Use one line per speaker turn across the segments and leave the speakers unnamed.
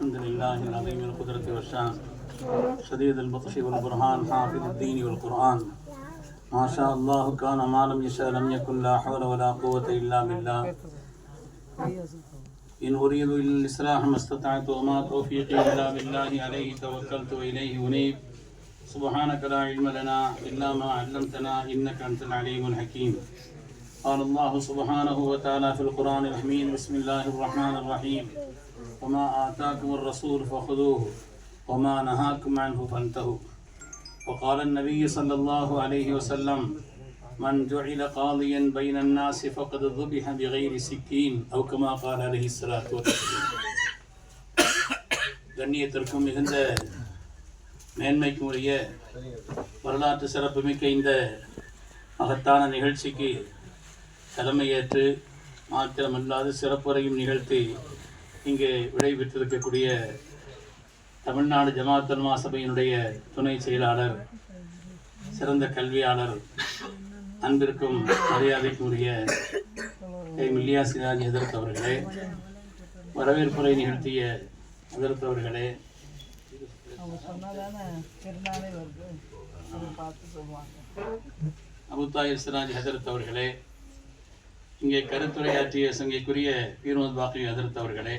الحمد لله العظيم القدرة والشان شديد البطش والبرهان حافظ الدين والقرآن ما شاء الله كان ما لم يشاء لم يكن لا حول ولا قوة إلا بالله إن أريد إلا الإصلاح ما استطعت وما توفيقي إلا بالله عليه توكلت وإليه أنيب سبحانك لا علم لنا إلا ما علمتنا إنك أنت العليم الحكيم قال الله سبحانه وتعالى في القرآن الحميد بسم الله الرحمن الرحيم وما آتاكم الرسول فخذوه وما نهاكم عنه فانتهوا وقال النبي صلى الله عليه وسلم من جعل قاضيا بين الناس فقد ذبح بغير سكين أو كما قال عليه الصلاة والسلام கண்ணியத்திற்கும் மிகுந்த மேன்மைக்கும் உரிய வரலாற்று சிறப்புமிக்க இந்த மகத்தான நிகழ்ச்சிக்கு தலைமையேற்று மாத்திரமல்லாது சிறப்புரையும் நிகழ்த்தி இங்கே விடைபெற்றிருக்கக்கூடிய தமிழ்நாடு ஜமாஅத் உலமா சபையினுடைய துணை செயலாளர் சிறந்த கல்வியாளர் அன்பிற்கும் மரியாதைக்கும் உரிய மில்லியா சிராஜ் ஹதரத் அவர்களே, வரவேற்புரை நிகழ்த்திய ஹதரத் அவர்களே, அபுத்தாயிர் சிராஜ் ஹதரத் அவர்களே, இங்கே கருத்துரையாற்றிய சங்கைக்குரிய பீர் பாக்கி ஹதரத் அவர்களே,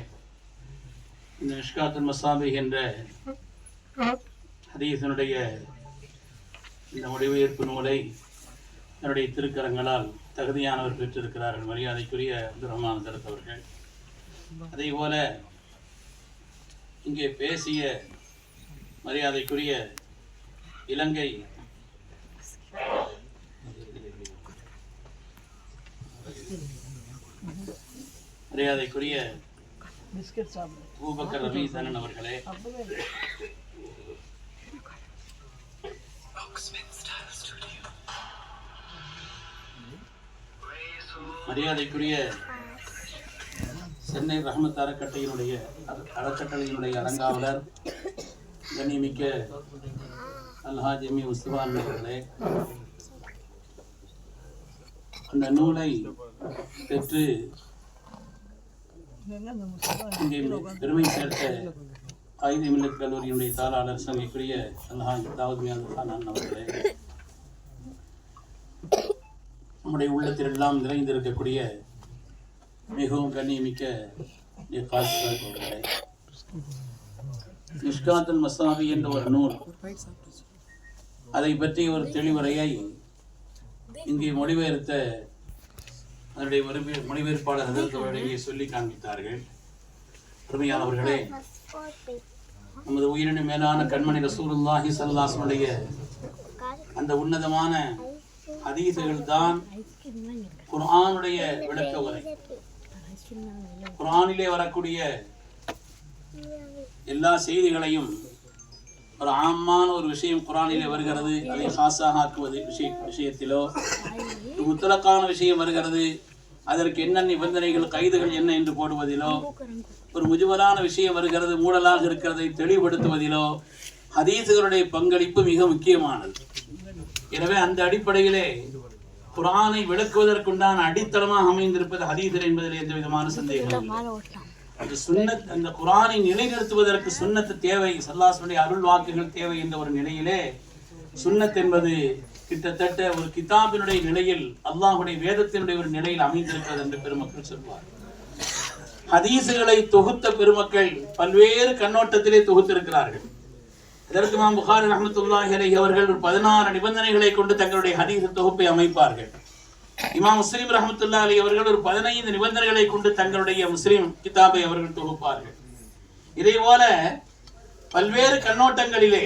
இந்த மிஷ்காத்துல் மசாபிஹ் என்ற ஹதீஸினுடைய இந்த மொழிபெயர்ப்பு நூலை என்னுடைய திருக்கரங்களால் தகுதியானவர் பெற்றிருக்கிறார்கள் மரியாதைக்குரிய அப்துல் ரஹ்மான் ஹதரத் அவர்கள். அதே போல இங்கே பேசிய மரியாதைக்குரிய இலங்கை மரியாதைக்குரிய அபூபக்கர் ரமீசன் அவர்களே, மரியாதைக்குரிய சென்னை ரஹ்மத் அறக்கட்டளையினுடைய அரங்காவலர் கண்ணியமிக்க அல்ஹாஜ் எம் உஸ்மான் அவர்களே, அந்த நூலை பெற்று இங்கே பெருமை சேர்த்த ஆயுத மில்லத் கல்லூரியினுடைய தாளாளர் சங்கைக்குரிய அல்ஹாஜ் தாவூத் மியான் கானான் அவர்களே, நம்முடைய உள்ளத்தில் எல்லாம் நிறைந்திருக்கக்கூடிய மிகவும் கண்ணியமிக்க அவர்களே, மிஷ்காத்துல் மசாபி என்ற ஒரு நூல், அதை பற்றி ஒரு தெளிவுரையை இங்கே மொழிபெயர்த்த அதனுடைய மொழிபெயர்ப்பாளர் ஹதரத் சொல்லி காண்பித்தார்கள். அருமையானவர்களே, நமது உயிரின மேலான கண்மணி ரசூலுல்லாஹி ஸல்லல்லாஹு அலைஹி வஸல்லம் அந்த உன்னதமான ஹதீஸுகள் தான் குர்ஆனுடைய விளக்க உரை. குர்ஆனிலே வரக்கூடிய எல்லா செய்திகளையும் ஒரு ஆமான ஒரு விஷயம் குர்ஆனிலே வருகிறது, அதை ஹாஸாக ஆக்குவது விஷயத்திலோ, முத்தலக்கான விஷயம் வருகிறது, அதற்கு என்ன நிபந்தனைகள் கைதுகள் என்ன என்று போடுவதிலோ, ஒரு முஜ்மலான விஷயம் வருகிறது, மூடலாக இருக்கிறதை தெளிவுபடுத்துவதிலோ ஹதீஸுகளுடைய பங்களிப்பு மிக முக்கியமானது. எனவே அந்த அடிப்படையிலே குர்ஆனை விளக்குவதற்குண்டான அடித்தளமாக அமைந்திருப்பது ஹதீஸுகள் என்பதில் எந்த விதமான சந்தேகம் இல்லை. அந்த சுன்னத், அந்த குர்ஆனை நிலைநிறுத்துவதற்கு சுன்னத்து தேவை, ஸல்லல்லாஹு அருள் வாக்குகள் தேவை என்ற ஒரு நிலையிலே சுன்னத் என்பது கிட்டத்தட்ட ஒரு கிதாபினுடைய நிலையில், அல்லாஹுடைய வேதத்தினுடைய ஒரு நிலையில் அமைந்திருக்கிறது என்று பெருமக்கள் சொல்வார். ஹதீஸுகளை தொகுத்த பெருமக்கள் பல்வேறு கண்ணோட்டத்திலே தொகுத்திருக்கிறார்கள். இதற்கு இமாம் புகாரி ரஹ்மத்துல்லாஹி அலைஹி அவர்கள் 16 நிபந்தனைகளை கொண்டு தங்களுடைய ஹதீஸ் தொகுப்பை அமைப்பார்கள். இமாம் முஸ்லிம் ரஹ்மத்துல்லாஹி அலைஹி அவர்கள் 15 நிபந்தனைகளை கொண்டு தங்களுடைய முஸ்லிம் கிதாபை அவர்கள் தொகுப்பார்கள். இதே போல பல்வேறு கண்ணோட்டங்களிலே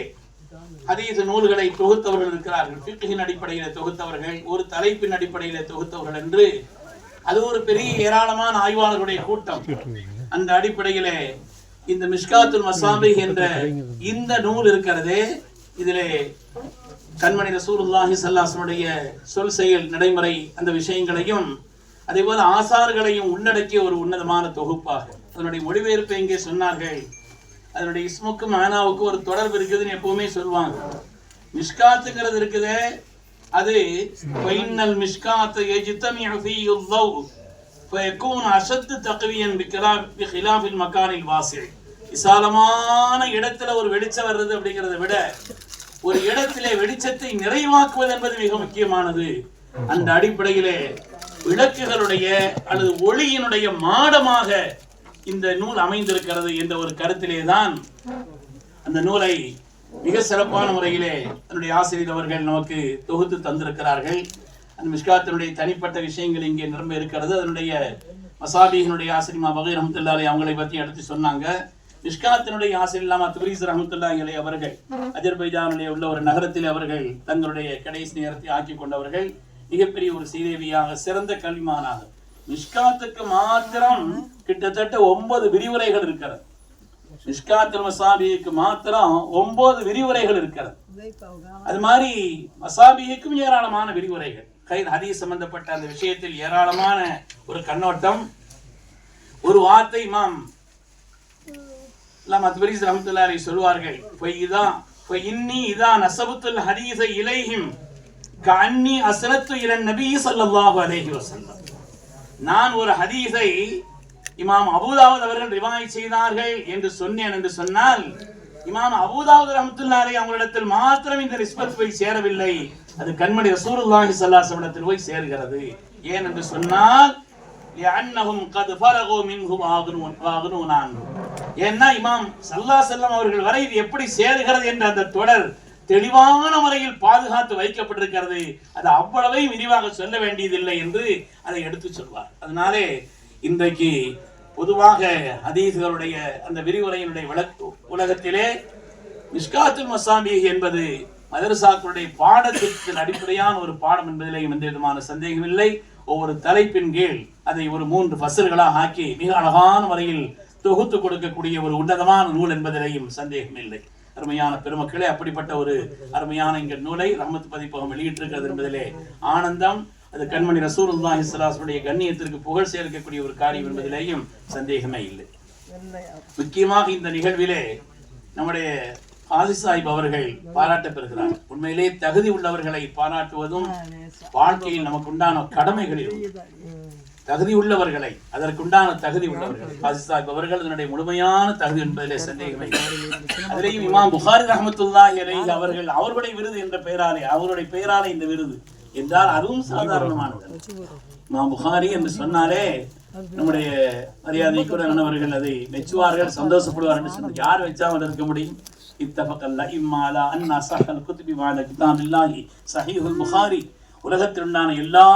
ஹதீஸ் நூல்களை தொகுத்தவர்கள் இருக்கிறார்கள். ஃபிக்ஹின் அடிப்படையிலே தொகுத்தவர்கள், ஒரு தலைப்பின் அடிப்படையிலே தொகுத்தவர்கள் என்று அது ஒரு பெரிய ஏராளமான ஆய்வாளர்களுடைய கூட்டம். அந்த அடிப்படையிலே இந்த மிஷ்காத்துல் மசாபிஹ் என்ற இந்த நூல் இருக்கிறதே, இதிலே கண்மணி ரசூலுல்லாஹி ஸல்லல்லாஹு அலைஹி வஸல்லம் சொல் செயல் நடைமுறை அந்த விஷயங்களையும் அதே போல ஆசார்களையும் உள்ளடக்கிய ஒரு உன்னதமான தொகுப்பாக. அதனுடைய மொழிபெயர்ப்பை இங்கே சொன்னார்கள். அதனுடைய இஸ்முக்கும் மானாவுக்கும் ஒரு தொடர்பு இருக்குதுன்னு எப்பவுமே சொல்லுவாங்க. மிஷ்காத்துங்கிறது இருக்குதே, அது ஃபைனல் மிஷ்காத் யஜ்தமிஉ ஃபீஹி الضوء فيكون اشد تقويا بخلاف المكان الواسع. விசாலமான இடத்துல ஒரு வெளிச்சம் வர்றது அப்படிங்கிறத விட ஒரு இடத்திலே வெளிச்சத்தை நிறைவாக்குவது என்பது மிக முக்கியமானது. அந்த அடிப்படையிலே விளக்குகளுடைய அல்லது ஒளியினுடைய மாடமாக இந்த நூல் அமைந்திருக்கிறது என்ற ஒரு கருத்திலே தான் அந்த நூலை மிக சிறப்பான முறையிலே தன்னுடைய ஆசிரியர் அவர்கள் நமக்கு தொகுத்து தந்திருக்கிறார்கள். அந்த மிஷ்காத்தினுடைய தனிப்பட்ட விஷயங்கள் இங்கே நிரம்ப இருக்கிறது. அதனுடைய மசாபியினுடைய ஆசிரியமா பகீர் ரஹ்மத்துல்லாஹி அவங்களை பற்றி எடுத்து சொன்னாங்க. மிஷ்காத்தினுடைய ஆசிரியர் இல்லாம துபரீஸ் ரஹ்மத்துல்லாஹி அவர்கள் அஜர்பைஜானிலே உள்ள ஒரு நகரத்தில் அவர்கள் தங்களுடைய கடைசி நேரத்தை ஆக்கி கொண்டவர்கள். மிகப்பெரிய ஒரு சீதேவியாக சிறந்த கல்விமானாக மிஷ்காத்துக்கு மாத்திரம் கிட்டத்தட்ட 9 விரிவுரைகள் இருக்கிறது. மிஷ்காத்துல் மசாபிக்கு மாத்திரம் 9 விரிவுரைகள் இருக்கிறது. அது மாதிரி மசாபிக்கும் ஏராளமான விரிவுரைகள், ஹதீஸ் சம்பந்தப்பட்ட அந்த விஷயத்தில் ஏராளமான ஒரு கண்ணோட்டம். ஒரு வார்த்தை இமாம் துபரீஸ் ரஹ்மத்துல்லாஹி சொல்வார்கள், இன்னி இதா நஸபத்துல் ஹதீஸ இலைஹிம் கஅன்னி அஸ்னத்து இலன் நபி ஸல்லல்லாஹு அலைஹி வஸல்லம். நான் ஒரு ஹதீஸை இமாம் அபூதாவூத் அவர்கள் ரிவாயத் செய்தார்கள் என்று சொன்னேன் என்று சொன்னால், இமாம் அபூதாவூத் ரஹ்மத்துல்லாஹி அவர்களிடத்தில் மாத்திரம் இந்த நிஸ்பத் போய் சேரவில்லை, அது கண்மணி ரசூலுல்லாஹி ஸல்லல்லாஹு அலைஹி வஸல்லம் போய் சேர்கிறது. ஏன் என்று சொன்னால் லிஅன்னஹும் கத் ஃபரகு மின்ஹு வஅக்னூனா. ஏன்னா இமாம் ஸல்லல்லாஹு அலைஹி வஸல்லம் அவர்கள் வரை இது எப்படி சேருகிறது என்ற அந்த தொடர் தெளிவான முறையில் பாதுகாத்து வைக்கப்பட்டிருக்கிறது. அது அவ்வளவை விரிவாக சொல்ல வேண்டியதில்லை என்று அதை எடுத்து சொல்வார். அதனாலே இன்றைக்கு பொதுவாக ஹதீஸ்களுடைய அந்த விரிவுரையினுடைய உலகத்திலே மிஷ்காத்துல் மசாபீஹ் என்பது மதரசாக்களுடைய பாடத்திட்டத்தின் அடிப்படையான ஒரு பாடம் என்பதிலேயும் எந்த விதமான சந்தேகம் இல்லை. ஒவ்வொரு தலைப்பின் கீழ் அதை ஒரு 3 ஃபஸ்ல்களாக ஆக்கி மிக அழகான முறையில் தொகுத்து கொடுக்கக்கூடிய ஒரு உன்னதமான நூல் என்பதிலேயும் சந்தேகம் இல்லை. அருமையான பெருமக்களே, அப்படிப்பட்ட ஒரு அருமையான இங்க நூலை ரஹ்மத் பதிப்பகம் வெளியிட்டிருக்கிறது என்பதிலே ஆனந்தம். அது கண்மணி ரசூலுல்லாஹி ஸல்லல்லாஹு அலைஹி வஸல்லம் கண்ணியத்திற்கு புகழ் சேர்க்கக்கூடிய ஒரு காரியம் என்பதிலேயும் சந்தேகமே இல்லை. முக்கியமாக இந்த நிகழ்விலே நம்முடைய காசி சாஹிப் அவர்கள் பாராட்ட பெறுகிறார். உண்மையிலே தகுதி உள்ளவர்களை பாராட்டுவதும் வாழ்க்கையில் நமக்கு உண்டான கடமைகளில் தகுதி உள்ளவர்களை, அதற்குண்டான தகுதி உள்ளவர்கள் காசி சாஹிப் அவர்கள் அதனுடைய முழுமையான தகுதி என்பதிலே சந்தேகமே. அதிலேயும் இமாம் புகாரி ரஹ்மத்துல்லாஹி அலைஹி அவர்கள் அவருடைய விருது என்ற பெயராலே, அவருடைய பெயராலே இந்த விருது என்றால் அதுவும் சாதாரணமானது. இமாம் புகாரி என்று சொன்னாலே நம்முடைய மரியாதைக்குரியவர்கள் அதை மெச்சுவார்கள், சந்தோஷப்படுவார் என்று சொன்னார். யார் வச்சாமல் இருக்க முடியும்? இத்தஃபகல் லஇம்மா அலா அன்ன ஸஹல் குதுபி வஅல கிதாபில்லாஹி ஸஹீஹுல் புகாரி. உலகத்தில் உண்டான எல்லா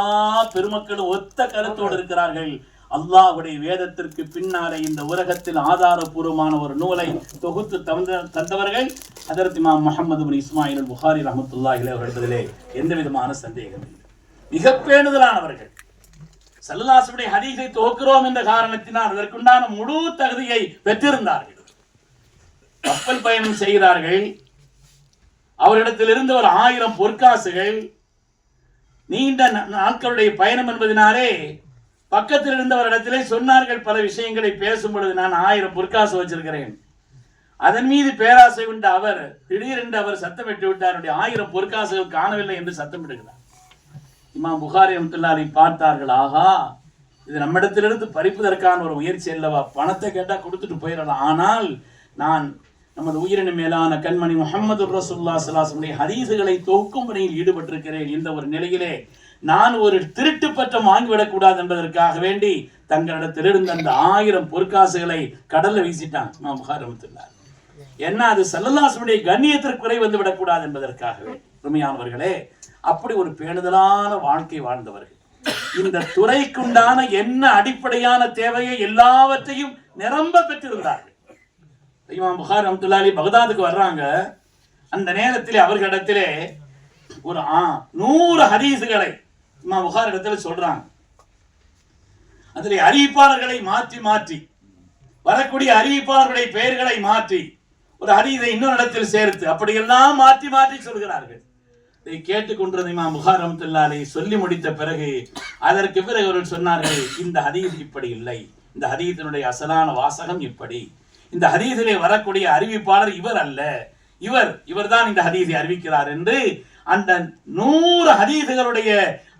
பெருமக்களும் ஒத்த கருத்தோடு இருக்கிறார்கள். அல்லாஹ்வுடைய வேதத்திற்கு பின்னாலே இந்த உலகத்தில் ஆதாரபூர்வமான ஒரு நூலை தொகுத்து தந்தவர்கள் ஹஜ்ரத் இமாம் முஹம்மது பின் இஸ்மாயில் புகாரி ரஹ்மத்துல்லாஹி அலைஹி அவர்களிலே எந்த விதமான சந்தேகம் இல்லை. மிக பேணுதலானவர்கள். ஸல்லல்லாஹு அலைஹி வஸல்லம் ஹதீஸை தொகுக்கிறோம் என்ற காரணத்தினால் அதற்குண்டான முழு தகுதியை பெற்றிருந்தார்கள். கப்பல் பயணம் செய்கிறார்கள். அவரிடத்திலிருந்து ஒரு 1000 பொற்காசுகள். நீண்ட நாட்களுடைய பயணம் என்பதனாலே பக்கத்தில் இருந்தவரிடத்திலே சொன்னார்கள், பல விஷயங்களை பேசும் பொழுது நான் 1000 பொற்காசு வச்சிருக்கிறேன். அதன் மீது பேராசை உண்ட அவர் திடீரென்று அவர் சத்தமிட்டு விட்டார், 1000 பொற்காசுகள் காணவில்லை என்று சத்தமிடுகிறார். இமாம் புகாரி ரஹ்மத்துல்லாஹி பார்த்தார்கள், ஆகா இது நம்மிடத்திலிருந்து பறிப்பதற்கான ஒரு முயற்சி அல்லவா, பணத்தை கேட்டா கொடுத்துட்டு போயிடலாம். ஆனால் நான் நமது உயிரின மேலான கண்மணி முஹம்மது ரசூலுல்லாஹி ஸல்லல்லாஹு அலைஹி வஸல்லம் ஹதீஸ்களை தொகுக்கும் பணியில் ஈடுபட்டிருக்கிறேன். இந்த ஒரு நிலையிலே நான் ஒரு திருட்டு பட்டம் வாங்கிவிடக் கூடாது என்பதற்காக வேண்டி தங்களிடத்திலிருந்து அந்த 1000 பொற்காசுகளை கடல்ல வீசிட்டான் இமாம் புகாரி ரஹ்மத்துல்லாஹி. என்ன அது ஸல்லல்லாஹு அலைஹி வஸல்லம் கண்ணியத்திற்கு குறை வந்து விடக்கூடாது என்பதற்காகவே. உண்மையானவர்களே, அப்படி ஒரு பேணுதலான வாழ்க்கை வாழ்ந்தவர்கள். இந்த துறைக்குண்டான என்ன அடிப்படையான தேவையை எல்லாவற்றையும் நிரம்ப பெற்றிருந்தார்கள். இமாம் புகாரி ரஹ்மத்துல்லாஹி பகதாதுக்கு வர்றாங்க. அந்த நேரத்திலே அவர்களிடத்திலே ஒரு 100 ஹதீஸ்களை இமாம் புகாரி இடத்துல சொல்றாங்க. அதிலே அறிவிப்பாளர்களை மாற்றி மாற்றி வரக்கூடிய அறிவிப்பாளர்களுடைய பெயர்களை மாற்றி ஒரு ஹதீஸை இன்னொரு இடத்தில் சேர்த்து அப்படியெல்லாம் மாற்றி மாற்றி சொல்கிறார்கள். இதை கேட்டுக்கொண்டிருந்த இமாம் புகாரி ரஹ்மத்துல்லாஹி சொல்லி முடித்த பிறகு அதற்கு பிறகு அவர்கள் சொன்னார்கள், இந்த ஹதீஸ் இப்படி இல்லை, இந்த ஹதீஸினுடைய அசலான வாசகம் இப்படி, இந்த ஹதீஸிலே வரக்கூடிய அறிவிப்பாளர் இவர் அல்ல, இவர் தான் இந்த ஹதீஸை அறிவிக்கிறார் என்று அந்த 100 ஹதீஸ்களுடைய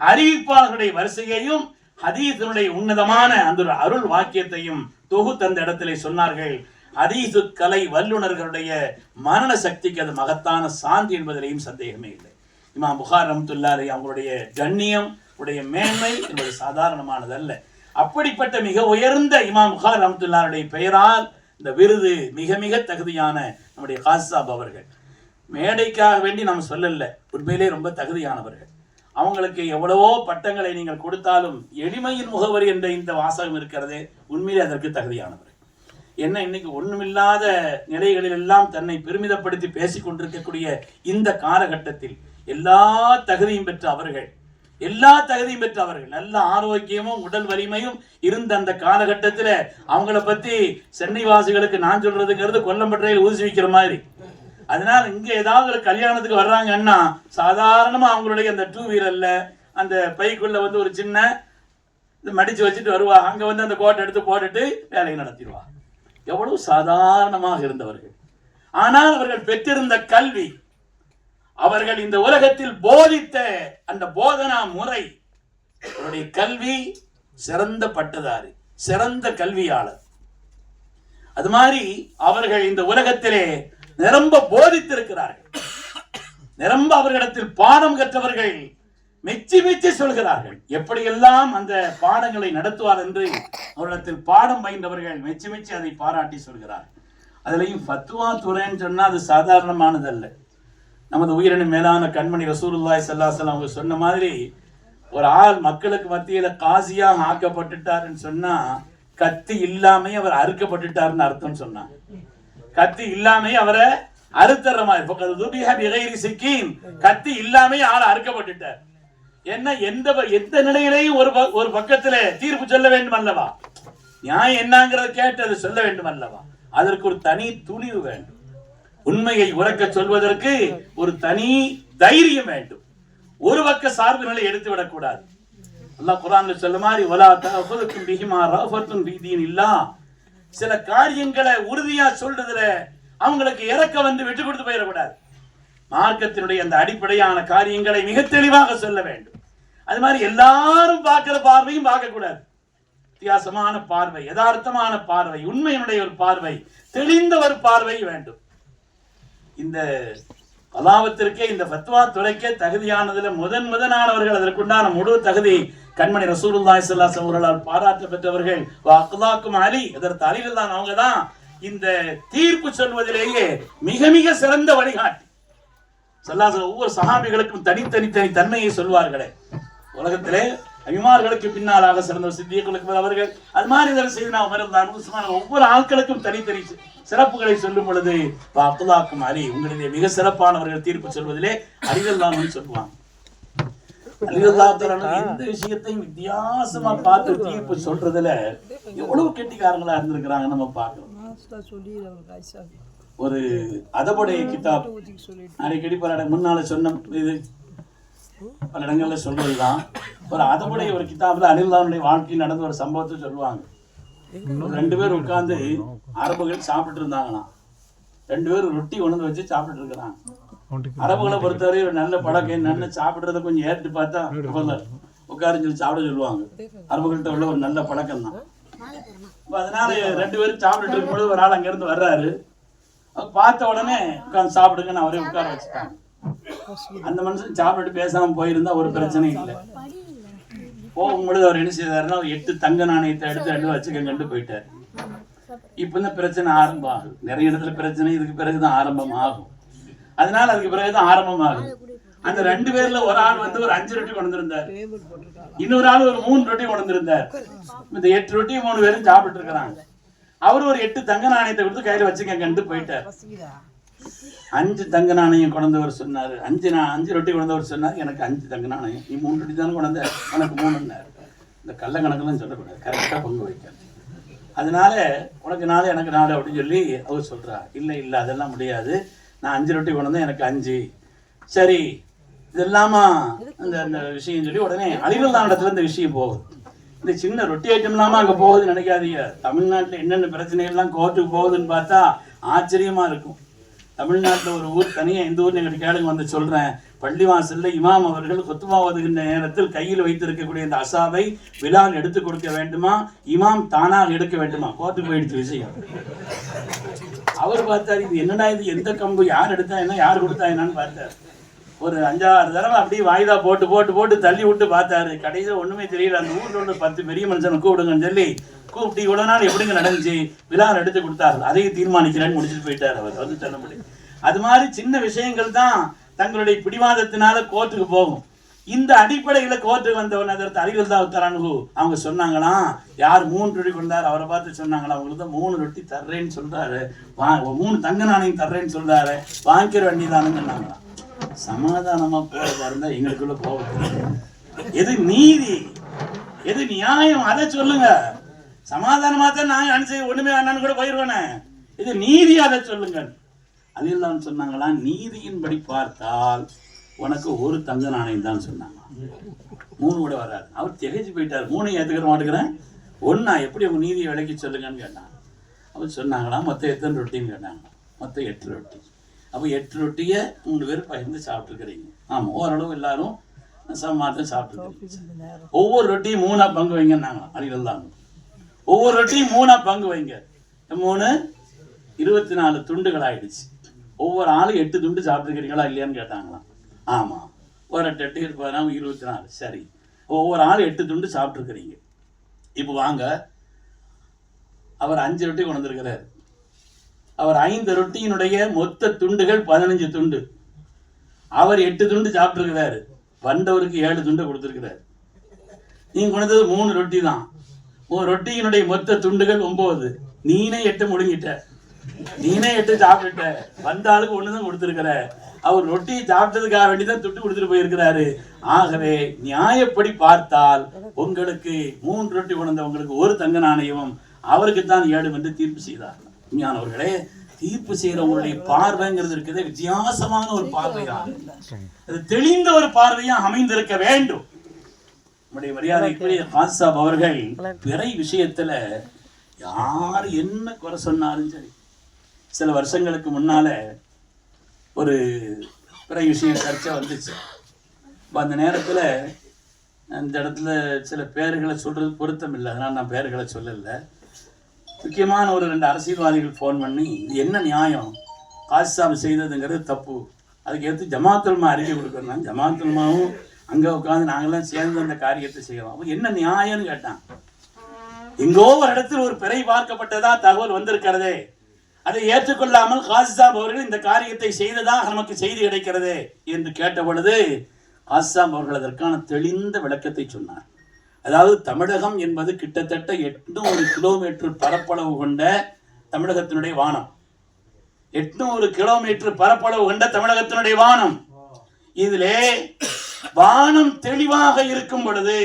அறிவிப்பாளர்களுடைய வரிசையையும் ஹதீஸினுடைய உன்னதமான அந்த அருள் வாக்கியத்தையும் தொகுத்து அந்த இடத்திலே சொன்னார்கள். ஹதீசு கலை வல்லுநர்களுடைய மரண சக்திக்கு அது மகத்தான சாந்தி என்பதிலேயும் சந்தேகமே இல்லை. இமாம் புகார் ரஹ்மத்துல்லாஹி அவங்களுடைய கண்ணியம் உடைய மேன்மை என்பது சாதாரணமானதல்ல. அப்படிப்பட்ட மிக உயர்ந்த இமாம் புகார் ரஹ்மத்துல்லாஹி பெயரால் இந்த விருது மிக மிக தகுதியான நம்முடைய காசாப் அவர்கள். மேடைக்காக வேண்டி நாம் சொல்லல, உண்மையிலே ரொம்ப தகுதியானவர்கள். அவங்களுக்கு எவ்வளவோ பட்டங்களை நீங்கள் கொடுத்தாலும் எளிமையின் முகவரி என்ற இந்த வாசகம் இருக்கிறதே, உண்மையிலே அதற்கு தகுதியானவர். என்ன இன்னைக்கு ஒண்ணுமில்லாத நிலைகளில் எல்லாம் தன்னை பெருமிதப்படுத்தி பேசிக் கொண்டிருக்கக்கூடிய இந்த காலகட்டத்தில் எல்லா தகுதியும் பெற்ற அவர்கள், நல்ல ஆரோக்கியமும் உடல் வலிமையும் இருந்த அந்த காலகட்டத்தில் அவங்கள பத்தி சென்னை வாசிகளுக்கு நான் சொல்றதுங்கிறது கொல்லம்பற்றையில் ஊசி வைக்கிற மாதிரி. அதனால இங்க ஏதாவது ஒரு கல்யாணத்துக்கு வர்றாங்கன்னா சாதாரணமா அவங்களுடைய அந்த 2 வீலர்ல அந்த பைக்குள்ள வந்து ஒரு சின்ன மடிச்சு வச்சுட்டு வருவா. அங்க வந்து அந்த கோட்டை எடுத்து போட்டுட்டு வேலையை நடத்திடுவா. எவ்வளவு சாதாரணமாக இருந்தவர்கள். ஆனால் அவர்கள் பெற்றிருந்த கல்வி, அவர்கள் இந்த உலகத்தில் போதித்த அந்த போதனா முறை, அவருடைய கல்வி சிறந்த பட்டதாரி, சிறந்த கல்வியாளர். அது மாதிரி அவர்கள் இந்த உலகத்திலே நிரம்ப போதித்திருக்கிறார்கள். நிரம்ப அவர்களிடத்தில் பாடம் கற்றவர்கள் மெச்சி மெச்சி சொல்கிறார்கள். எப்படியெல்லாம் அந்த பாடங்களை நடத்துவார் என்று அவரிடத்தில் பாடம் பயின்றவர்கள் மெச்சி மெச்சி அதை பாராட்டி சொல்கிறார்கள். அதுலயும் ஃபத்வா துறைன்னு சொன்னா அது சாதாரணமானதல்ல. நமது உயிரின மேலான கண்மணி ரசூலுல்லாஹி ஸல்லல்லாஹு அலைஹி வஸல்லம் அவங்க சொன்ன மாதிரி ஒரு ஆள் மக்களுக்கு மத்தியில காசியாக ஆக்கப்பட்டுட்டாருன்னு சொன்னா கத்தி இல்லாமே அவர் அறுக்கப்பட்டுட்டாருன்னு அர்த்தம் சொன்னாங்க. கத்தி இல்லாமே அவரை அறுத்தற மாதிரி, கத்தி இல்லாமே ஆளை அறுக்கப்பட்டுட்டார். என்ன எந்த நிலையிலையும் ஒரு பக்கத்துல தீர்ப்பு சொல்ல வேண்டும் அல்லவா, நியாயம் என்னங்கிறத கேட்டு அதை சொல்ல வேண்டும் அல்லவா, அதற்கு ஒரு தனி துணிவு வேண்டும். உண்மையை உரக்க சொல்வதற்கு ஒரு தனி தைரியம் வேண்டும். ஒரு பக்க சார்பு நிலை எடுத்து விடக்கூடாது. அல்லாஹ் குர்ஆன்ல சொல்ல மாதிரி வலா தஅஃபுதுக்கும் பிஹிமா ரஃபத்துன் ஃபீ தீனில்லாஹ், சில காரியங்களை உறுதியா சொல்றதுல அவங்களுக்கு இறக்க வந்து விட்டு கொடுத்து போயிடக்கூடாது. மார்க்கத்தினுடைய அந்த அடிப்படையான காரியங்களை மிக தெளிவாக சொல்ல வேண்டும். அது மாதிரி எல்லாரும் பார்க்கிற பார்வையும் பார்க்க கூடாது. வித்தியாசமான பார்வை, யதார்த்தமான பார்வை, உண்மையினுடைய ஒரு பார்வை, தெளிந்த ஒரு பார்வை வேண்டும். இந்த அலாவத்திற்கே இந்த ஃபத்வா துறைக்கே தகுதியானதுல முதனானவர்கள், அதற்குண்டான முழு தகுதி கண்மணி ரசூலுல்லாஹி ஸல்லல்லாஹு அலைஹி வஸல்லம் பாராட்ட பெற்றவர்கள். வஅக்லாக்கும் அலி, அதற்கு அலிகள் தான். அவங்க தான் இந்த தீர்ப்பு சொல்வதிலேயே மிக மிக சிறந்த வழிகாட்டி. ஸல்லல்லாஹு ஒவ்வொரு சஹாபிகளுக்கும் தனித்தனி தன்மையை சொல்வார்களே. உலகத்திலே அபிமார்களுக்கு பின்னாலாக சிறந்த சித்தியர்களுக்கு அவர்கள், அது மாதிரி செய்தினா உமர் ரலியல்லாஹு அன்ஹு ஒவ்வொரு ஆட்களுக்கும் தனித்தனி சிறப்புகளை சொல்லும் பொழுது அப்துல்லாக்கும் அலி, உங்களிலே மிக சிறப்பானவர்கள் தீர்ப்பு சொல்வதிலே அலிகள்லாம் சொல்லுவாங்க. இந்த விஷயத்தையும் வித்தியாசமா பார்த்து தீர்ப்பு சொல்றதுல எவ்வளவு கெட்டிக்காரங்களா இருந்திருக்கிறாங்க நம்ம பார்க்கிறோம். ஒரு அதபுடைய கிதாப் அடிக்கடி பல முன்னால சொன்ன இது பல இடங்கள்ல சொல்றதுதான். ஒரு அதபுடைய ஒரு கிதாப்ல அலில்லாவுடைய வாழ்க்கையில் நடந்த ஒரு சம்பவத்தை சொல்லுவாங்க. 2 பேர் உட்கார்ந்து அரபுகள் சாப்பிட்டு இருந்தாங்கன்னா, 2 பேரும் ரொட்டி உணர்ந்து வச்சு சாப்பிட்டு இருக்கிறாங்க. அரபுகளை பொறுத்தவரை ஒரு நல்ல பழக்கம் என்னன்னு, சாப்பிடுறத கொஞ்சம் ஏறிட்டு பார்த்தா உட்காருன்னு சொல்லி சாப்பிட சொல்லுவாங்க. அரபுகள்கிட்ட உள்ள ஒரு நல்ல பழக்கம் தான். அதனால 2 பேரும் சாப்பிட்டு இருக்கும்போது ஒரு ஆள் அங்க இருந்து வர்றாரு. பார்த்த உடனே உட்காந்து சாப்பிடுங்கன்னு அவரே உட்கார வச்சுட்டாங்க. அந்த மனுஷன் சாப்பிட்டு பேசாம போயிருந்தா ஒரு பிரச்சனையும் இல்லை. போகும்பொழுது அவர் என்ன செய்தாருன்னா 8 தங்க நாணயத்தை எடுத்து 2 வச்சுக்கங்கன்னு போயிட்டாரு. இப்ப இந்த பிரச்சனை ஆரம்பம் ஆகுது. நிறைய இடத்துல பிரச்சனை இதுக்கு பிறகுதான் ஆரம்பம் ஆகும். அதனால அதுக்கு பிறகுதான் ஆரம்பம் ஆகுது. அந்த 2 பேர்ல ஒரு ஆள் வந்து ஒரு 5 ரொட்டி கொண்டு வந்திருந்தார், இன்னொரு ஆள் ஒரு 3 ரொட்டி கொண்டு வந்திருந்தார். இந்த 8 ரொட்டி 3 பேரும் சாப்பிட்டு இருக்கிறாங்க. அவரு ஒரு 8 தங்க நாணயத்தை கொடுத்து கையில வச்சுக்கங்கன்னு போயிட்டார். 5 தங்க நாணயம் கொண்டவர் சொன்னாரு, 5 ரொட்டி கொண்டவர் சொன்னாரு, எனக்கு 5 தங்க நாணயம், நீ 3 ரொட்டி தானே கொண்ட, உனக்கு 3. இந்த கள்ள கணக்கெல்லாம் சொல்லக்கூடாது, கரெக்டா பங்கு வைக்க. அதனால உனக்கு 4 எனக்கு 4 அப்படின்னு சொல்லி அவர் சொல்றா. இல்ல அதெல்லாம் முடியாது, நான் 5 ரொட்டி கொண்டு எனக்கு 5. சரி இதெல்லாமா அந்த விஷயம் சொல்லி உடனே அலிகள்தான் இடத்துல இந்த விஷயம் போகுது. இந்த சின்ன ரொட்டி ஐட்டம் இல்லாம அங்க போகுதுன்னு நினைக்காதீங்க. தமிழ்நாட்டுல என்னென்ன பிரச்சனைகள்லாம் கோர்ட்டுக்கு போகுதுன்னு பார்த்தா ஆச்சரியமா இருக்கும். தமிழ்நாட்டில் ஒரு ஊர் தனியாக, இந்த ஊர் எங்களுக்கு கேளுங்க வந்து சொல்கிறேன். பள்ளிவாசலில் இமாம் அவர்கள் குத்துபா ஓதுகின்ற நேரத்தில் கையில் வைத்திருக்கக்கூடிய இந்த அசாவை விலால் எடுத்து கொடுக்க வேண்டுமா, இமாம் தானாக எடுக்க வேண்டுமா, கோர்ட்டுக்கு போயிடுச்சு விஷயம். அவர் பார்த்தாரு, இது என்னடா இது, எந்த கம்பு, யார் எடுத்தா என்ன, யார் கொடுத்தா என்னன்னு பார்த்தாரு. ஒரு 5-6 தடவை அப்படியே வாய்தா போட்டு போட்டு போட்டு தள்ளி விட்டு பார்த்தாரு. கடைசியில் ஒண்ணுமே தெரியல. அந்த ஊர்ல உள்ள 10 பெரிய மனுஷனை கூப்பிடுங்கன்னு சொல்லி கூப்பிட்டு இவ்வளவு நாள் எப்படிங்க நடந்துச்சு விழா எடுத்து கொடுத்தாரு, அதையும் தீர்மானிக்கிறேன்னு முடிச்சுட்டு போயிட்டார். அவர் வந்து சொல்ல முடியும். அது மாதிரி சின்ன விஷயங்கள் தான் தங்களுடைய பிடிவாதத்தினால கோர்ட்டுக்கு போகும். இந்த அடிப்படையில கோர்ட்டுக்கு வந்தவன் அதற்கு அறிவில் தான் உத்தரானு அவங்க சொன்னாங்களாம், யார் 3 ரொட்டி கொண்டாரு அவரை பார்த்து சொன்னாங்களா, அவங்களுக்கு தான் 3 ரொட்டி தர்றேன்னு சொல்றாரு, 3 தங்க நாணயம் தர்றேன்னு சொல்றாரு, வாங்கிக்கிற வேண்டியதானுன்னு சொன்னாங்களாம். சமாதானமா போறதா இருந்தா எங்களுக்குள்ள போக, எது நீதி எது நியாயம் அதை சொல்லுங்க. சமாதானமா தான் நான் அனுசரி ஒண்ணுமே வேணான்னு கூட போயிருவேனே, இது நீதி அதை சொல்லுங்க. அதில் தான் சொன்னாங்களா, நீதியின்படி பார்த்தால் உனக்கு 1 தங்க நாணயம் தான் சொன்னாங்க. 3 கூட வராது. அவர் திகைச்சு போயிட்டார். 3 ஏத்துக்கிற மாட்டேங்கிறேன், 1 எப்படி உங்க நீதியை விலைக்கு சொல்லுங்கன்னு கேட்டாங்க. அவர் சொன்னாங்களா, மொத்தம் எத்தனை ரொட்டின்னு கேட்டாங்க. மொத்தம் 8 ரொட்டி. அப்போ 8 ரொட்டியை 3 பேர் பகிர்ந்து சாப்பிட்டுருக்கிறீங்க. ஆமாம், ஓரளவு எல்லாரும் சமமாத்தான் சாப்பிட்டுருக்கீங்க. ஒவ்வொரு ரொட்டியும் 3ஆ பங்கு வைங்கன்னாங்க. அடிகள் தான் ஒவ்வொரு ரொட்டியும் 3ஆ பங்கு வைங்க. 3 24 துண்டுகள் ஆயிடுச்சு. ஒவ்வொரு ஆளும் 8 துண்டு சாப்பிட்டுருக்கிறீங்களா இல்லையான்னு கேட்டாங்களாம். ஆமாம், ஒரு 8 இருப்பாங்க 24. சரி, ஒவ்வொரு ஆளும் 8 துண்டு சாப்பிட்டுருக்கிறீங்க. இப்போ வாங்க, அவர் 5 ரொட்டி கொண்டு வந்திருக்கிறார். அவர் 5 ரொட்டியினுடைய மொத்த துண்டுகள் 15 துண்டு. அவர் 8 துண்டு சாப்பிட்டுருக்கிறாரு. வந்தவருக்கு 7 துண்டை கொடுத்துருக்கிறார். நீங்க கொண்டது 3 ரொட்டி தான். ஒரு ரொட்டியினுடைய மொத்த துண்டுகள் 9. நீனே 8 முழுங்கிட்ட, நீனே 8 சாப்பிட்டுட்ட. வந்த ஆளுக்கு 1 தான் கொடுத்துருக்கிற. அவர் ரொட்டியை சாப்பிட்டதுக்காக வேண்டிதான் துட்டு கொடுத்துட்டு போயிருக்கிறாரு. ஆகவே நியாயப்படி பார்த்தால் உங்களுக்கு 3 ரொட்டி கொண்டவங்களுக்கு 1 தங்க நாணயமும் அவருக்கு தான் 7 என்று தீர்ப்பு செய்தார். ஞானவர்களே, தீர்ப்பு செய்யறவங்களுடைய பார்வைங்கிறது இருக்கிறது வித்தியாசமான ஒரு பார்வைதான். அது தெளிந்த ஒரு பார்வையா அமைந்திருக்க வேண்டும். நம்முடைய மரியாதைக்குரிய காசாப் அவர்கள் பிறை விஷயத்துல யார் என்ன குறை சொன்னாலும் சரி, சில வருஷங்களுக்கு முன்னால ஒரு பிறை விஷயம் சர்ச்சை வந்துச்சு. அந்த நேரத்துல அந்த இடத்துல சில பேர்களை சொல்றது பொருத்தம் இல்லை, அதனால நான் பேர்களை சொல்லலை. முக்கியமான ஒரு 2 அரசியல்வாதிகள் ஃபோன் பண்ணி, இது என்ன நியாயம், காசாப் செய்ததுங்கிறது தப்பு, அதுக்கு எடுத்து ஜமாத்துல்மா அறிக்கை கொடுக்கணும். ஜமாத்துல்மாவும் அங்கே உட்காந்து நாங்கள்லாம் சேர்ந்து அந்த காரியத்தை செய்யலாம். அப்போ என்ன நியாயம்னு கேட்டான். எங்கோ ஒரு இடத்தில் ஒரு பிறை பார்க்கப்பட்டதா தகவல் வந்திருக்கிறதே, அதை ஏற்றுக்கொள்ளாமல் காசாப் அவர்கள் இந்த காரியத்தை செய்ததாக நமக்கு செய்தி கிடைக்கிறது என்று கேட்ட பொழுது காசாப் அவர்கள் அதற்கான தெளிந்த விளக்கத்தை சொன்னார். அதாவது தமிழகம் என்பது கிட்டத்தட்ட 800 கிலோமீட்டர் பரப்பளவு கொண்ட தமிழகத்தினுடைய வானம். 800 கிலோமீட்டர் பரப்பளவு கொண்ட தமிழகத்தினுடைய வானம். இதிலே வானம் தெளிவாக இருக்கும் பொழுது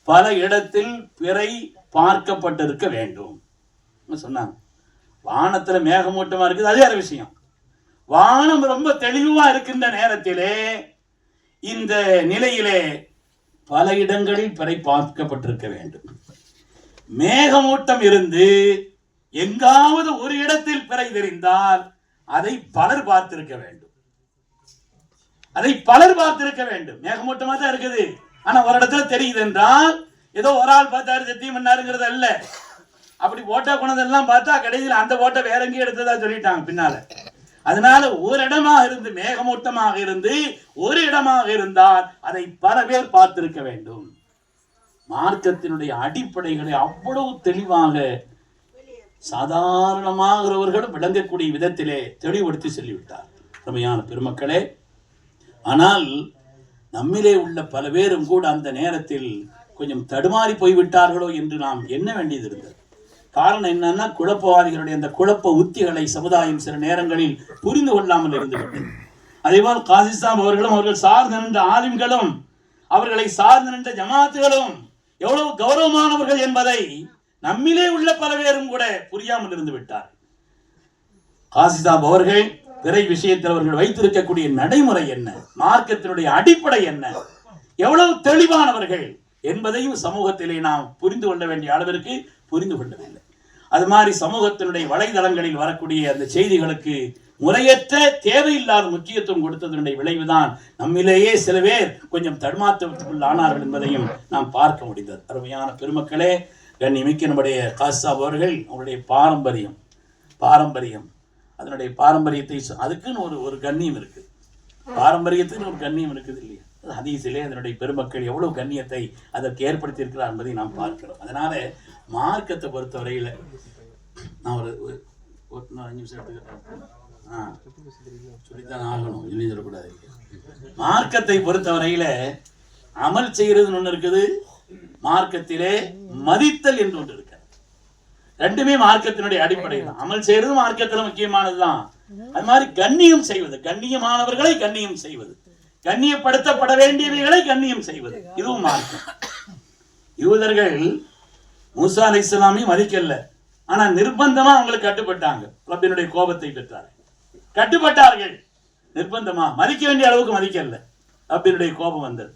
பல இடத்தில் பிறை பார்க்கப்பட்டிருக்க வேண்டும் சொன்னாங்க. வானத்துல மேகமூட்டமா இருக்குது, அது வேற விஷயம். வானம் ரொம்ப தெளிவா இருக்கின்ற நேரத்திலே இந்த நிலையிலே பல இடங்களில் பிறை பார்க்கப்பட்டிருக்க வேண்டும். மேகமூட்டம் இருந்து எங்காவது ஒரு இடத்தில் பிறை தெரிந்தால் அதை பலர் பார்த்திருக்க வேண்டும். அதை பலர் பார்த்திருக்க வேண்டும். மேகமூட்டமா தான் இருக்குது, ஆனா ஒரு இடத்துல தெரியுது என்றால் ஏதோ ஒரு ஆள் பார்த்தாரு சத்தியம் பண்ணாருங்கிறது அல்ல. அப்படி ஓட்டா கொண்டதெல்லாம் பார்த்தா கடைசியில் அந்த ஓட்டை வேற எங்கேயும் எடுத்ததா சொல்லிட்டாங்க பின்னால. அதனால ஒரு இடமாக இருந்து மேகமூட்டமாக இருந்து ஒரு இடமாக இருந்தால் அதை பல பேர் பார்த்திருக்க வேண்டும். மார்க்கத்தினுடைய அடிப்படைகளை அவ்வளவு தெளிவாக சாதாரணமாகிறவர்களும் விளங்கக்கூடிய விதத்திலே தெளிவுபடுத்தி சொல்லிவிட்டார் ரமையான பெருமக்களே. ஆனால் நம்மிலே உள்ள பல பேரும் கூட அந்த நேரத்தில் கொஞ்சம் தடுமாறி போய்விட்டார்களோ என்று நாம் எண்ண வேண்டியது இருந்தது. காரணம் என்னன்னா, குழப்பவாதிகளுடைய அந்த குழப்ப உத்திகளை சமுதாயம் சில நேரங்களில் புரிந்து கொள்ளாமல் இருந்துவிட்டது. அதேபோல் காசிஸ்தாம் அவர்களும் அவர்கள் சார்ந்து நின்ற ஆலிம்களும் அவர்களை சார்ந்து நின்ற ஜமாத்துகளும் எவ்வளவு கௌரவமானவர்கள் என்பதை நம்மிலே உள்ள பல பேரும் கூட புரியாமல் இருந்து விட்டார். காசிஸ்தாம் அவர்கள் பிறை விஷயத்தில் அவர்கள் வைத்திருக்கக்கூடிய நடைமுறை என்ன, மார்க்கத்தினுடைய அடிப்படை என்ன, எவ்வளவு தெளிவானவர்கள் என்பதையும் சமூகத்திலே நாம் புரிந்து கொள்ள வேண்டிய அளவிற்கு புரிந்து கொள்ளவில்லை. அது மாதிரி சமூகத்தினுடைய வலைதளங்களில் வரக்கூடிய அந்த செய்திகளுக்கு முறையற்ற தேவையில்லாத முக்கியத்துவம் கொடுத்ததனுடைய விளைவுதான் நம்மிலேயே சில பேர் கொஞ்சம் தடுமாற்றத்துக்குள் ஆனார்கள் என்பதையும் நாம் பார்க்க முடிந்தது. அருமையான பெருமக்களே, கண்ணிமிக்க நம்முடைய காசாப் அவர்கள் அவருடைய பாரம்பரியம் பாரம்பரியம், அதனுடைய பாரம்பரியத்தை அதுக்குன்னு ஒரு கண்ணியம் இருக்குது, பாரம்பரியத்துக்குன்னு ஒரு கண்ணியம் இருக்குது இல்லையா? ஹதீஸிலே அதனுடைய பெருமக்கள் எவ்வளவு கண்ணியத்தை அதற்கு ஏற்படுத்தி இருக்கிறார் என்பதை நாம் பார்க்கிறோம். அதனால மார்க்கத்தை பொறுத்தவரையில் நான் ஒரு 5 நிமிஷம் எடுத்துக்கிறேன், சொல்லித்தான் ஆகணும், இல்லைன்னு சொல்லக்கூடாது. மார்க்கத்தை பொறுத்தவரையில அமல் செய்யறதுன்னு ஒண்ணு இருக்குது, மார்க்கத்திலே மதித்தல் என்று ஒன்று இருக்கு. ரெண்டுமே மார்க்கத்தினுடைய அடிப்படையில். அமல் செய்யறது மார்க்கத்துல முக்கியமானதுதான். அது மாதிரி கண்ணியம் செய்வது, கண்ணியமானவர்களை கண்ணியம் செய்வது, கண்ணியப்படுத்தப்பட வேண்டியவைகளை கண்ணியம் செய்வது, இதுவும் மார்க்கம். யூதர்கள் மூசா அலைஹிஸ்ஸலாமை மதிக்கல, ஆனா நிர்பந்தமா அவங்களுக்கு கட்டுப்பட்டாங்க. ரப்பினுடைய கோபத்தை பெற்றார்கள், கட்டுப்பட்டார்கள் நிர்பந்தமா, மதிக்க வேண்டிய அளவுக்கு மதிக்கல, ரப்பினுடைய கோபம் வந்தது.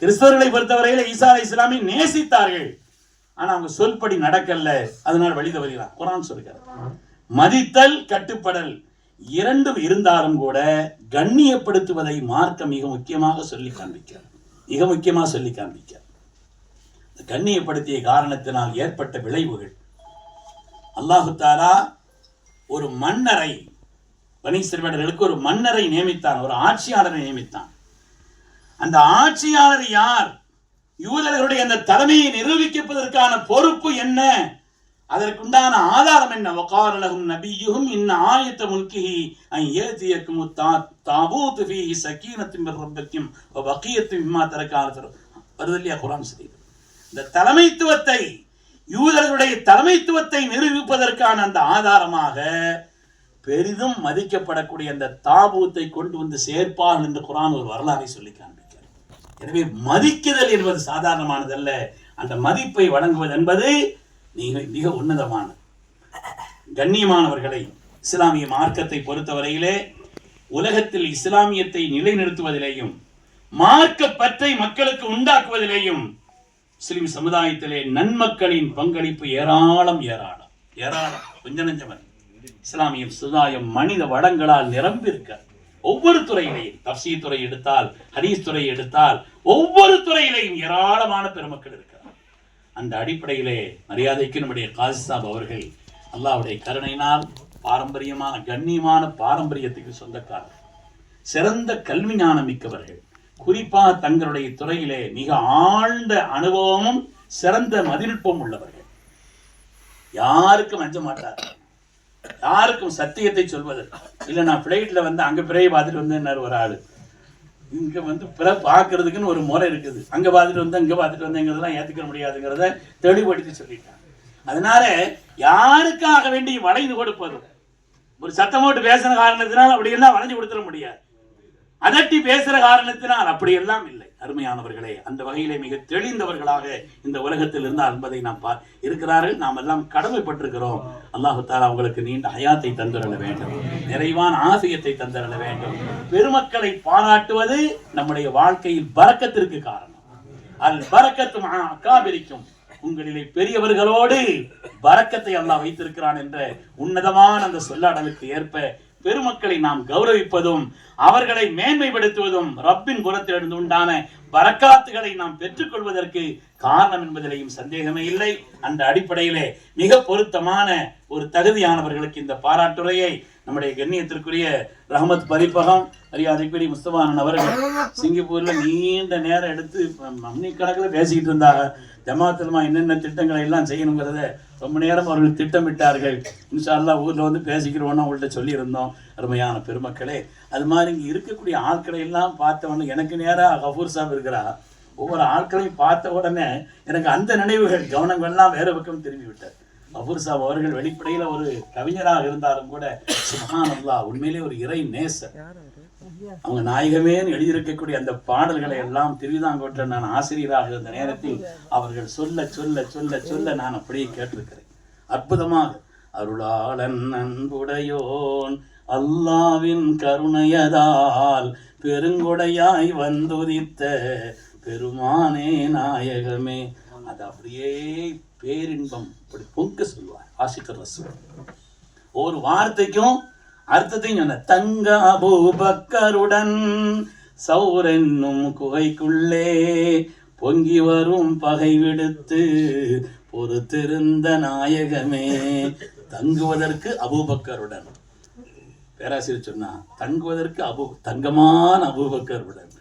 கிறிஸ்தவர்களை பொறுத்தவரையில ஈசா அலைஹிஸ்ஸலாமை நேசித்தார்கள், ஆனா அவங்க சொல்படி நடக்கல, அதனால் வழி தவறினார். குர்ஆன் சொல்கிறார், மதித்தல் கட்டுப்படல் இரண்டும் இருந்தாலும் கூட கண்ணியப்படுத்துவதை மார்க்கம் மிக முக்கியமாக சொல்லி காண்பிக்கிறார், மிக முக்கியமாக சொல்லி காண்பிக்கிறார். கண்ணியப்படுத்திய காரணத்தினால் ஏற்பட்ட விளைவுகள். அல்லாஹு தஆலா ஒரு மன்னரை, பனி இஸ்ரவேலர்களுக்கு ஒரு மன்னரை நியமித்தான், ஒரு ஆட்சியாளரை நியமித்தான். அந்த ஆட்சியாளர் யார்? யூதர்களுடைய அந்த தலைமையை நிரூபிப்பதற்கான பொறுப்பு என்ன? அதற்குண்டான ஆதாரம் என்ன? வகால லஹும் நபியுஹும் இன்ன ஆயத முல்கிஹி அன் யதியக்கும் தாபூத் ஃபீஹி சகீனத்தும் மிர் ரப்பிக்கும் வ பகியத்தும் மிம்மா தரக வருதல்லியா குர்ஆன் ஷரீஃப். இந்த தலைமைத்துவத்தை, யூதர்களுடைய தலைமைத்துவத்தை நிரூபிப்பதற்கான அந்த ஆதாரமாக பெரிதும் மதிக்கப்படக்கூடிய அந்த தாபூத்தை கொண்டு வந்து சேர்ப்பார்கள் என்று குர்ஆன் ஒரு வரலாறை சொல்லி காண்பிக்கிறார். எனவே மதிக்குதல் என்பது சாதாரணமானதல்ல, அந்த மதிப்பை வழங்குவது என்பது மிக உன்னதமானது. கண்ணியமானவர்களை, இஸ்லாமிய மார்க்கத்தை பொறுத்தவரையிலே உலகத்தில் இஸ்லாமியத்தை நிலைநிறுத்துவதிலேயும் மார்க்க பற்றை மக்களுக்கு உண்டாக்குவதிலேயும் முஸ்லிம் சமுதாயத்திலே நன்மக்களின் பங்களிப்பு ஏராளம் ஏராளம் ஏராளம், கொஞ்சம் நெஞ்சமல்ல. இஸ்லாமிய சமுதாயம் மனித வளங்களால் நிரம்பி இருக்க, ஒவ்வொரு துறையிலையும், தஃப்சீர் துறை எடுத்தால், ஹதீஸ் துறை எடுத்தால், ஒவ்வொரு துறையிலையும் ஏராளமான பெருமக்கள் இருக்கிறார். அந்த அடிப்படையிலே மரியாதைக்கு நம்முடைய காசி சாப் அவர்கள் அல்லாஹ்வுடைய கருணையினால் பாரம்பரியமான கண்ணியமான பாரம்பரியத்துக்கு சொந்தக்காரர், சிறந்த கல்வி ஞானம் மிக்கவர்கள், குறிப்பாக தங்களுடைய துறையிலே மிக ஆழ்ந்த அனுபவமும் சிறந்த மதிநுட்பம் உள்ளவர்கள். யாருக்கும் அஞ்ச மாட்டார், யாருக்கும் சத்தியத்தை சொல்வதற்கு. இல்லை, நான் பிளைட்ல வந்து அங்க பிறையை பார்த்துட்டு வந்தேன் ஒரு ஆளு, இங்க வந்து பிற பார்க்கறதுக்குன்னு ஒரு முறை இருக்குது, அங்க பார்த்துட்டு வந்தேன் இங்க பார்த்துட்டு வந்தேங்கிறதெல்லாம் ஏத்துக்க முடியாதுங்கிறத தெளிவுபடுத்தி சொல்லிட்டாங்க. அதனால யாருக்காக வேண்டி வளைந்து கொடுப்பதும், ஒரு சத்தம் போட்டு பேசுற காரணத்தினால் அப்படியெல்லாம் வளைஞ்சு கொடுத்துட முடியாது, அதட்டி பேசுற காரணத்தினால் அப்படியெல்லாம் இல்லை. அருமையானவர்களே, அந்த வகையிலே மிக தெளிந்தவர்களாக இந்த உலகத்தில் இருந்தால் என்பதை நாம் இருக்கிறார்கள். நாம் எல்லாம் கடமைப்பட்டிருக்கிறோம். அல்லாஹு தஆலா உங்களுக்கு நீண்ட ஹயாத்தை தந்திரல வேண்டும், நிறைவான ஆஃபியத்தை தந்திரல வேண்டும். பெருமக்களை பாராட்டுவது நம்முடைய வாழ்க்கையில் பரக்கத்திற்கு காரணம். அல் பரக்கத்து மஅ அகாபிரிக்கும், உங்களிலே பெரியவர்களோடு பரக்கத்தை அல்லாஹ் வைத்திருக்கிறான் என்ற உன்னதமான அந்த சொல்லாடலுக்கு ஏற்ப பெருமக்களை நாம் கௌரவிப்பதும் அவர்களை மேன்மைப்படுத்துவதும் ரப்பின் புறத்திலிருந்து உண்டான பரக்காத்துகளை நாம் பெற்றுக்கொள்வதற்கு காரணம் என்பதிலேயும் சந்தேகமே இல்லை. அந்த அடிப்படையிலே மிக பொருத்தமான ஒரு தகுதியானவர்களுக்கு இந்த பாராட்டுரையை நம்முடைய கண்ணியத்திற்குரிய ரஹமத் பதிப்பகம் மரியாதைக்குரிய முஸ்தபானன் அவர்கள் சிங்கப்பூர்ல நீண்ட நேரம் எடுத்து மணிக்கணக்கில் பேசிக்கிட்டு இருந்தாங்க. ஜமாத்துலமா என்னென்ன திட்டங்களை எல்லாம் செய்யணுங்கிறத ரொம்ப நேரம் அவர்கள் திட்டமிட்டார்கள். இன்ஷா அல்லாஹ் ஊரில் வந்து பேசிக்கிறோன்னு அவங்கள்ட்ட சொல்லியிருந்தோம். அருமையான பெருமக்களே, அது மாதிரி இங்கே இருக்கக்கூடிய ஆட்களை எல்லாம் பார்த்தவொடனே எனக்கு நேராக கஃபூர் சாப் இருக்கிறா. ஒவ்வொரு ஆட்களையும் பார்த்த உடனே எனக்கு அந்த நினைவுகள் கவனங்கள்லாம் வேற பக்கம் திரும்பி விட்டார். கஃபூர் சாப் அவர்கள் வெளிப்படையில் ஒரு கவிஞராக இருந்தாலும் கூட சுப்ஹானல்லாஹ் உண்மையிலே ஒரு இறை நேசர். அவங்க நாயகமேன்னு எழுதியிருக்கக்கூடிய அந்த பாடல்களை எல்லாம் திருவிதாங்கோட்ட நான் ஆசிரியராக இருந்த நேரத்தில் அவர்கள் சொல்ல சொல்ல சொல்ல சொல்ல நான் அப்படியே கேட்டிருக்கிறேன். அற்புதமாக அருளாளன் அன்புடையோன் அல்லாவின் கருணையதால் பெருங்கொடையாய் வந்துதித்த பெருமானே நாயகமே, அது அப்படியே பேரின்பம் அப்படி பொங்க சொல்வார் ஆசிகர் ரசூல். ஒரு வார்த்தைக்கும் அர்த்தத்தையும் சொன்ன. தங்க அபூபக்கருடன் சௌர் என்னும் குகைக்குள்ளே பொங்கி வரும் பகை விடுத்து பொறுத்திருந்த நாயகமே, தங்குவதற்கு அபூபக்கருடன். பேராசிரியர் சொன்னா தங்குவதற்கு தங்கமான அபூபக்கருடன்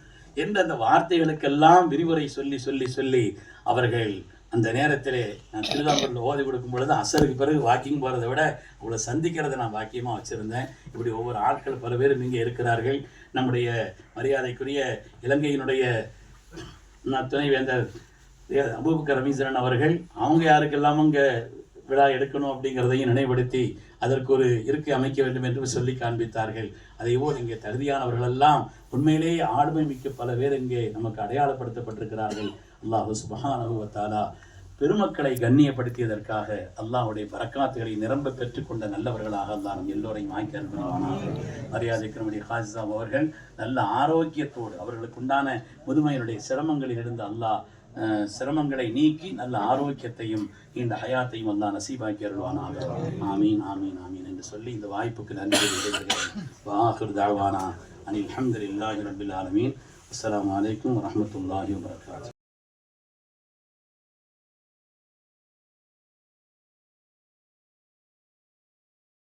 என்ற அந்த வார்த்தைகளுக்கெல்லாம் விரிவுரை சொல்லி சொல்லி சொல்லி அவர்கள் அந்த நேரத்திலே நான் திருதாங்கூரில் ஓதி கொடுக்கும் பொழுது அசருக்கு பிறகு வாக்கிங் போகிறத விட அவளை சந்திக்கிறத நான் பாக்கியமாக வச்சுருந்தேன். இப்படி ஒவ்வொரு ஆட்கள் பல பேரும் இங்கே இருக்கிறார்கள். நம்முடைய மரியாதைக்குரிய இலங்கையினுடைய துணைவேந்தர் அபூபக்கர் ரமீசரன் அவர்கள் அவங்க யாருக்கெல்லாம் இங்கே விழா எடுக்கணும் அப்படிங்கிறதையும் நினைவுபடுத்தி அதற்கு ஒரு இருக்கை அமைக்க வேண்டும் என்று சொல்லி காண்பித்தார்கள். அதேபோல் இங்கே தகுதியானவர்களெல்லாம் உண்மையிலேயே ஆளுமை மிக்க பல பேர் இங்கே நமக்கு அடையாளப்படுத்தப்பட்டிருக்கிறார்கள். அல்லாஹு சுப்ஹானஹு வ தஆலா பெருமக்களை கண்ணியப்படுத்தியதற்காக அல்லாஹ்வுடைய பரக்காத்துகளை நிரம்ப பெற்றுக்கொண்ட நல்லவர்களாக அல்லாஹ் நம் எல்லோரையும் ஆக்கி அருள்வானாக. மரியாதைக்கு நம்முடைய ஹாஜி அவர்கள் நல்ல ஆரோக்கியத்தோடு அவர்களுக்கு உண்டான முதுமையினுடைய சிரமங்களில் இருந்து அல்லாஹ் சிரமங்களை நீக்கி நல்ல ஆரோக்கியத்தையும் இந்த ஹயாத்தையும் அல்லாஹ் நசீபாக்கி அருள்வானாக. ஆமீன் ஆமீன் ஆமீன் என்று சொல்லி இந்த வாய்ப்புக்கு நன்றி விடைபெறுகிறேன். வாஹிர் தஅவானா அனில் ஹம்துலில்லாஹி ரப்பில் ஆலமீன். அஸ்ஸலாமு அலைக்கும் வரஹ்மத்துல்லாஹி வபரகாத்துஹு.